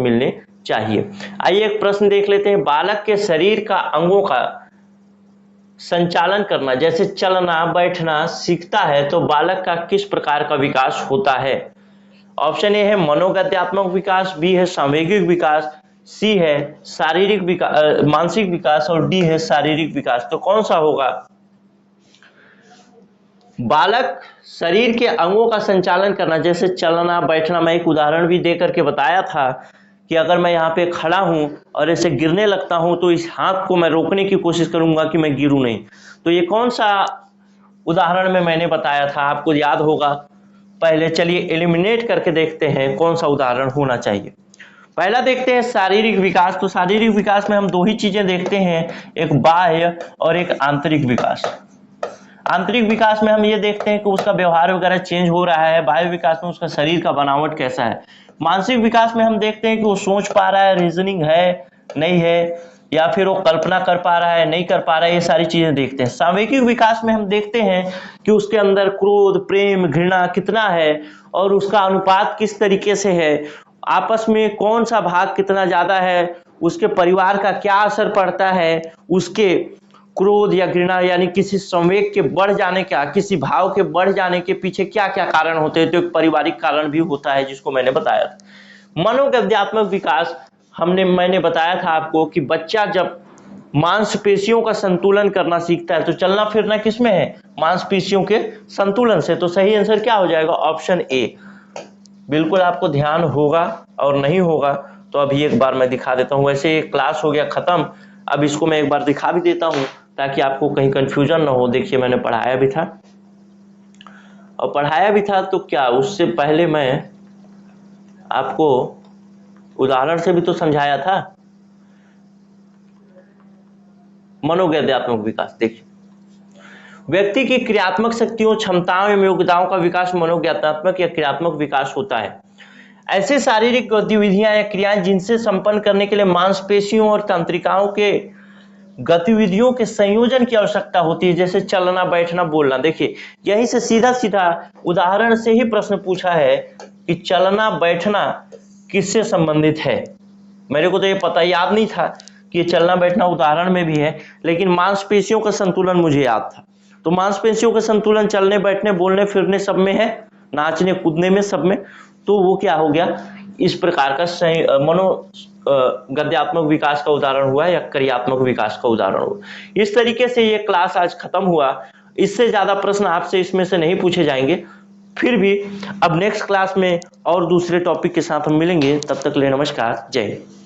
मिलने चाहिए। आइए एक प्रश्न देख लेते हैं। बालक के शरीर का अंगों का संचालन करना जैसे चलना बैठना सीखता है तो बालक का किस प्रकार का विकास होता है? ऑप्शन ए है मनोगत्यात्मक विकास, बी है सांवेगिक विकास, सी है शारीरिक विकास मानसिक विकास और डी है शारीरिक विकास। तो कौन सा होगा? बालक शरीर के अंगों का संचालन करना जैसे चलना बैठना, मैं एक उदाहरण भी दे करके बताया था कि अगर मैं यहाँ पे खड़ा हूं और ऐसे गिरने लगता हूं तो इस हाथ को मैं रोकने की कोशिश करूंगा कि मैं गिरूं नहीं। तो ये कौन सा उदाहरण में मैंने बताया था, आपको याद होगा। पहले चलिए एलिमिनेट करके देखते हैं कौन सा उदाहरण होना चाहिए। पहला देखते हैं शारीरिक विकास। तो शारीरिक विकास में हम दो ही चीजें देखते हैं, एक बाह्य और एक आंतरिक विकास। आंतरिक विकास में हम ये देखते हैं कि उसका व्यवहार वगैरह चेंज हो रहा है, बाह्य विकास में उसका शरीर का बनावट कैसा है। मानसिक विकास में हम देखते हैं कि वो सोच पा रहा है, रीजनिंग है नहीं है, या फिर वो कल्पना कर पा रहा है नहीं कर पा रहा है, ये सारी चीजें देखते हैं। सांवेगिक विकास में हम देखते हैं कि उसके अंदर क्रोध प्रेम घृणा कितना है और उसका अनुपात किस तरीके से है, आपस में कौन सा भाग कितना ज्यादा है, उसके परिवार का क्या असर पड़ता है, उसके क्रोध या घृणा यानी किसी संवेग के बढ़ जाने का, किसी भाव के बढ़ जाने के पीछे क्या क्या कारण होते हैं। तो एक पारिवारिक कारण भी होता है जिसको मैंने बताया था। मनोगत्यात्मक विकास मैंने बताया था आपको कि बच्चा जब मांसपेशियों का संतुलन करना सीखता है तो चलना फिरना किसमें है? मांसपेशियों के संतुलन से। तो सही आंसर क्या हो जाएगा? Option A. बिल्कुल आपको ध्यान होगा और नहीं होगा तो अभी एक बार मैं दिखा देता हूं। वैसे ये क्लास हो गया खत्म, अब इसको मैं एक बार दिखा भी देता हूं ताकि आपको कहीं कंफ्यूजन ना हो। देखिए मैंने पढ़ाया भी था और पढ़ाया भी था, तो क्या उससे पहले मैं आपको उदाहरण से भी तो समझाया था। मनोगत्यात्मक विकास देखिए, व्यक्ति की क्रियात्मक शक्तियों क्षमताओं एवं योग्यताओं का विकास मनोज्ञानात्मक या क्रियात्मक विकास होता है। ऐसे शारीरिक गतिविधियां या क्रियाएं जिनसे संपन्न करने के लिए मांसपेशियों और तंत्रिकाओं के गतिविधियों के संयोजन की आवश्यकता होती है, जैसे चलना बैठना बोलना। देखिए यहीं से सीधा सीधा उदाहरण से ही प्रश्न पूछा है कि चलना बैठना किससे संबंधित है। मेरे को तो ये पता याद नहीं था कि ये चलना बैठना उदाहरण में भी है, लेकिन मांसपेशियों का संतुलन मुझे याद था। तो मांसपेशियों का संतुलन चलने बैठने बोलने फिरने सब में है, नाचने कूदने में सब में। तो वो क्या हो गया, इस प्रकार का मनोगत्यात्मक विकास का उदाहरण हुआ या क्रियात्मक विकास का उदाहरण हुआ। इस तरीके से ये क्लास आज खत्म हुआ। इससे ज्यादा प्रश्न आपसे इसमें से नहीं पूछे जाएंगे। फिर भी अब नेक्स्ट क्लास में और दूसरे टॉपिक के साथ हम मिलेंगे। तब तक ले नमस्कार, जय हिंद।